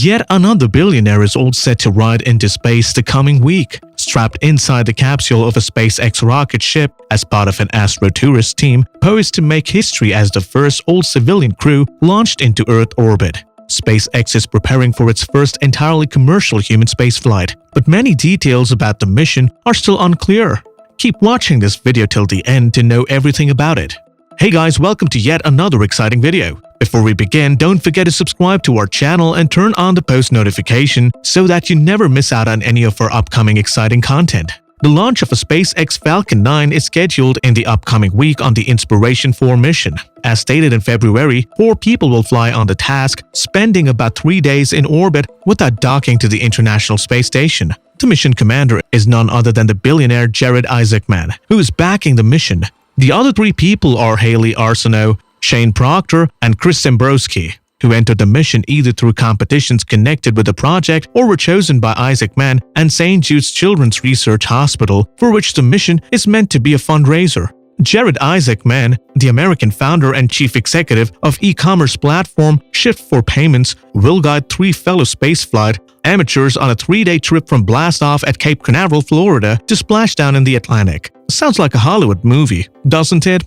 Yet another billionaire is all set to ride into space the coming week, strapped inside the capsule of a SpaceX rocket ship as part of an astrotourist team poised to make history as the first all-civilian crew launched into Earth orbit. SpaceX is preparing for its first entirely commercial human spaceflight, but many details about the mission are still unclear. Keep watching this video till the end to know everything about it. Hey guys, welcome to yet another exciting video. Before we begin, don't forget to subscribe to our channel and turn on the post notification so that you never miss out on any of our upcoming exciting content. The launch of a SpaceX Falcon 9 is scheduled in the upcoming week on the Inspiration 4 mission. As stated in February, 4 people will fly on the task, spending about 3 days in orbit without docking to the International Space Station. The mission commander is none other than the billionaire Jared Isaacman, who is backing the mission. The other 3 people are Haley Arsenault, Shane Proctor, and Chris Zembrowski, who entered the mission either through competitions connected with the project or were chosen by Isaacman and St. Jude's Children's Research Hospital, for which the mission is meant to be a fundraiser. Jared Isaacman, the American founder and chief executive of e-commerce platform Shift4Payments, will guide 3 fellow spaceflight amateurs on a 3-day trip from blastoff at Cape Canaveral, Florida to splashdown in the Atlantic. Sounds like a Hollywood movie, doesn't it?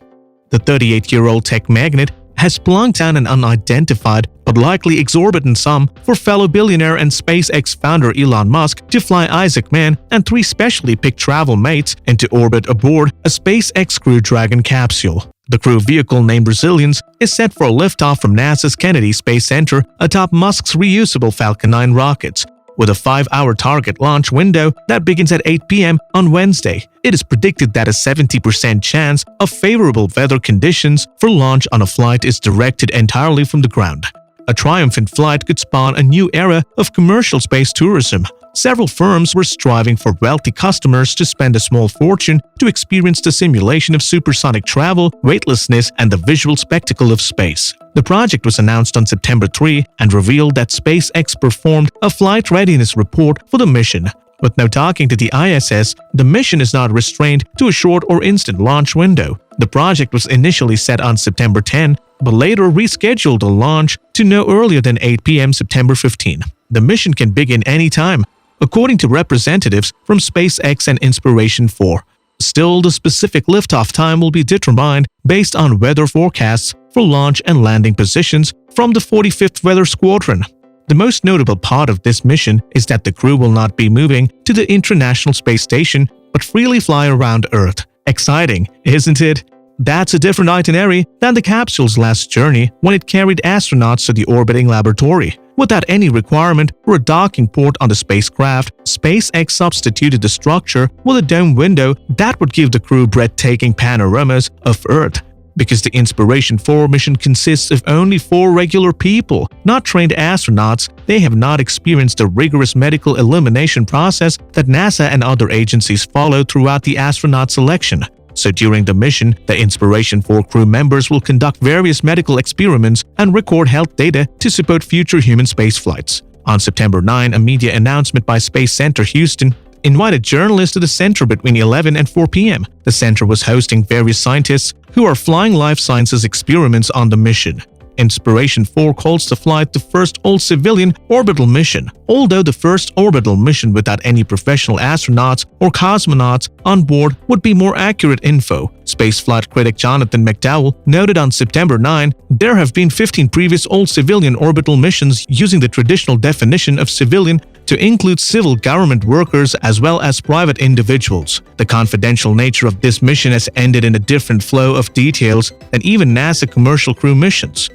The 38-year-old tech magnate has plunked down an unidentified but likely exorbitant sum for fellow billionaire and SpaceX founder Elon Musk to fly Isaacman and 3 specially picked travel mates into orbit aboard a SpaceX Crew Dragon capsule. The crew vehicle, named Resilience, is set for a liftoff from NASA's Kennedy Space Center atop Musk's reusable Falcon 9 rockets, with a 5-hour target launch window that begins at 8 p.m. on Wednesday. It is predicted that a 70% chance of favorable weather conditions for launch on a flight is directed entirely from the ground. A triumphant flight could spawn a new era of commercial space tourism. Several firms were striving for wealthy customers to spend a small fortune to experience the simulation of supersonic travel, weightlessness, and the visual spectacle of space. The project was announced on September 3 and revealed that SpaceX performed a flight readiness report for the mission. With no docking to the ISS, the mission is not restrained to a short or instant launch window. The project was initially set on September 10, but later rescheduled the launch to no earlier than 8 p.m. September 15. The mission can begin anytime, according to representatives from SpaceX and Inspiration 4. Still, the specific liftoff time will be determined based on weather forecasts for launch and landing positions from the 45th Weather Squadron. The most notable part of this mission is that the crew will not be moving to the International Space Station, but freely fly around Earth. Exciting, isn't it? That's a different itinerary than the capsule's last journey when it carried astronauts to the orbiting laboratory. Without any requirement for a docking port on the spacecraft, SpaceX substituted the structure with a dome window that would give the crew breathtaking panoramas of Earth. Because the Inspiration 4 mission consists of only 4 regular people, not trained astronauts, they have not experienced the rigorous medical elimination process that NASA and other agencies follow throughout the astronaut selection. So during the mission, the Inspiration 4 crew members will conduct various medical experiments and record health data to support future human spaceflights. On September 9, a media announcement by Space Center Houston invited journalists to the center between 11 and 4 p.m. The center was hosting various scientists who are flying life sciences experiments on the mission. Inspiration 4 calls the flight the first all-civilian orbital mission. Although the first orbital mission without any professional astronauts or cosmonauts on board would be more accurate info, spaceflight critic Jonathan McDowell noted on September 9, there have been 15 previous all-civilian orbital missions using the traditional definition of civilian to include civil government workers as well as private individuals. The confidential nature of this mission has ended in a different flow of details than even NASA commercial crew missions.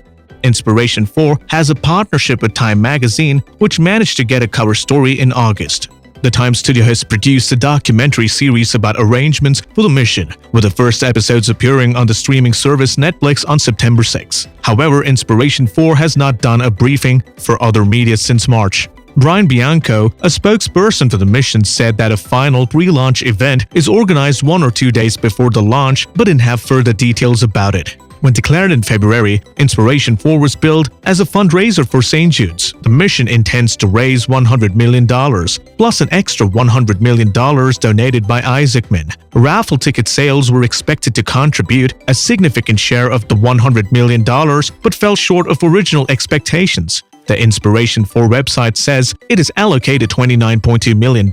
Inspiration 4 has a partnership with Time magazine, which managed to get a cover story in August. The Time studio has produced a documentary series about arrangements for the mission, with the first episodes appearing on the streaming service Netflix on September 6. However, Inspiration 4 has not done a briefing for other media since March. Brian Bianco, a spokesperson for the mission, said that a final pre-launch event is organized 1 or 2 days before the launch, but didn't have further details about it. When declared in February, Inspiration 4 was billed as a fundraiser for St. Jude's. The mission intends to raise $100 million, plus an extra $100 million donated by Isaacman. Raffle ticket sales were expected to contribute a significant share of the $100 million, but fell short of original expectations. The Inspiration 4 website says it is allocated $29.2 million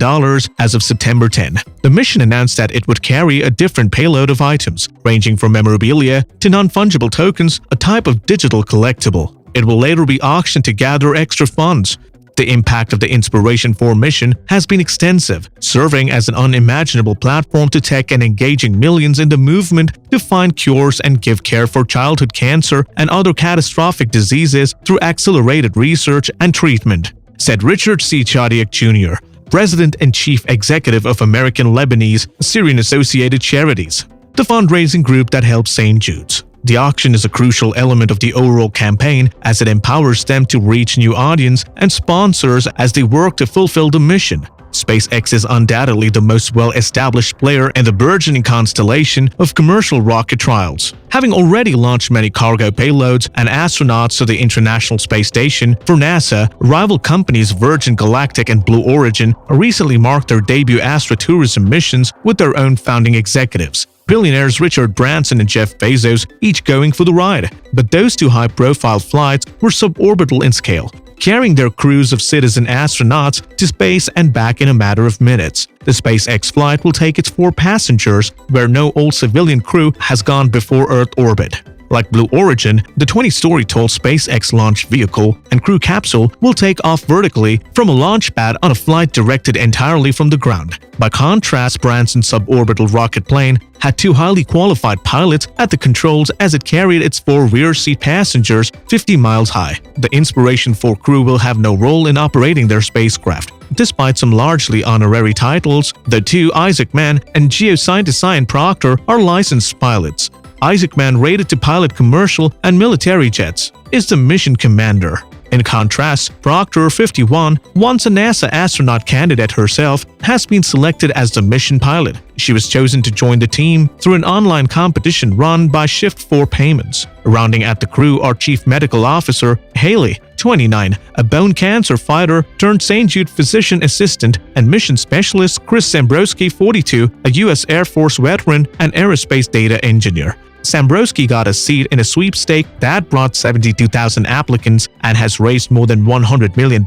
as of September 10. The mission announced that it would carry a different payload of items, ranging from memorabilia to non-fungible tokens, a type of digital collectible. It will later be auctioned to gather extra funds. The impact of the Inspiration 4 mission has been extensive, serving as an unimaginable platform to tech and engaging millions in the movement to find cures and give care for childhood cancer and other catastrophic diseases through accelerated research and treatment, said Richard C. Chadiak Jr., President and Chief Executive of American Lebanese Syrian Associated Charities, the fundraising group that helps St. Jude's. The auction is a crucial element of the overall campaign as it empowers them to reach new audience and sponsors as they work to fulfill the mission. SpaceX is undoubtedly the most well-established player in the burgeoning constellation of commercial rocket trials, having already launched many cargo payloads and astronauts to the International Space Station. For NASA, rival companies Virgin Galactic and Blue Origin recently marked their debut astrotourism missions with their own founding executives, billionaires Richard Branson and Jeff Bezos, each going for the ride. But those two high-profile flights were suborbital in scale, carrying their crews of citizen astronauts to space and back in a matter of minutes. The SpaceX flight will take its 4 passengers, where no old civilian crew has gone before Earth orbit. Like Blue Origin, the 20-story tall SpaceX launch vehicle and crew capsule will take off vertically from a launch pad on a flight directed entirely from the ground. By contrast, Branson's suborbital rocket plane had 2 highly qualified pilots at the controls as it carried its 4 rear-seat passengers 50 miles high. The Inspiration 4 crew will have no role in operating their spacecraft. Despite some largely honorary titles, the 2 Isaacman and geoscientist Ian Proctor are licensed pilots. Isaacman, rated to pilot commercial and military jets, is the mission commander. In contrast, Proctor, 51, once a NASA astronaut candidate herself, has been selected as the mission pilot. She was chosen to join the team through an online competition run by Shift 4 Payments. Rounding out the crew are Chief Medical Officer Haley, 29, a bone cancer fighter turned St. Jude physician assistant, and mission specialist Chris Sambrowski, 42, a U.S. Air Force veteran and aerospace data engineer. Sambrowski got a seat in a sweepstake that brought 72,000 applicants and has raised more than $100 million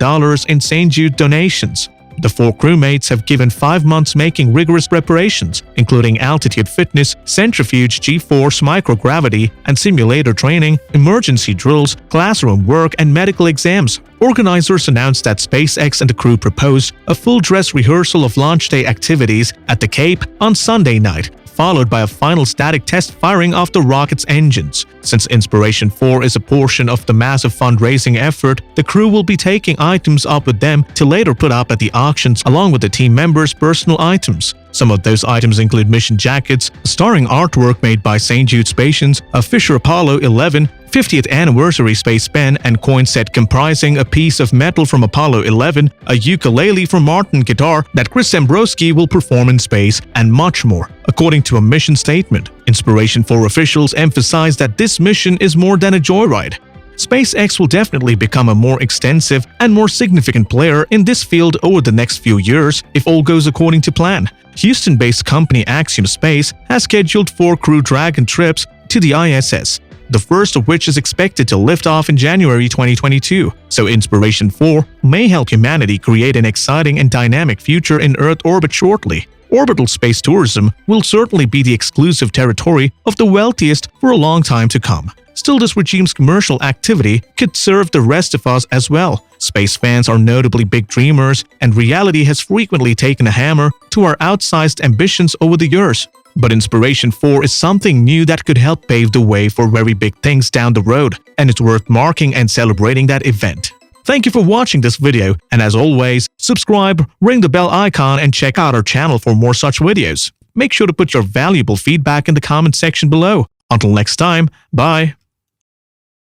in St. Jude donations. The 4 crewmates have given 5 months making rigorous preparations, including altitude fitness, centrifuge, G-force, microgravity, and simulator training, emergency drills, classroom work, and medical exams. Organizers announced that SpaceX and the crew proposed a full-dress rehearsal of launch day activities at the Cape on Sunday night, followed by a final static test firing of the rocket's engines. Since Inspiration 4 is a portion of the massive fundraising effort, the crew will be taking items up with them to later put up at the auctions along with the team members' personal items. Some of those items include mission jackets, starring artwork made by St. Jude Spacians, a Fisher Apollo 11 50th anniversary space pen and coin set comprising a piece of metal from Apollo 11, a ukulele from Martin guitar that Chris Sambrowski will perform in space, and much more. According to a mission statement, Inspiration 4 officials emphasize that this mission is more than a joyride. SpaceX will definitely become a more extensive and more significant player in this field over the next few years if all goes according to plan. Houston-based company Axiom Space has scheduled 4 Crew Dragon trips to the ISS, the first of which is expected to lift off in January 2022. So Inspiration 4 may help humanity create an exciting and dynamic future in Earth orbit shortly. Orbital space tourism will certainly be the exclusive territory of the wealthiest for a long time to come. Still, this regime's commercial activity could serve the rest of us as well. Space fans are notably big dreamers, and reality has frequently taken a hammer to our outsized ambitions over the years. But Inspiration 4 is something new that could help pave the way for very big things down the road, and it's worth marking and celebrating that event. Thank you for watching this video, and as always, subscribe, ring the bell icon, and check out our channel for more such videos. Make sure to put your valuable feedback in the comment section below. Until next time, bye!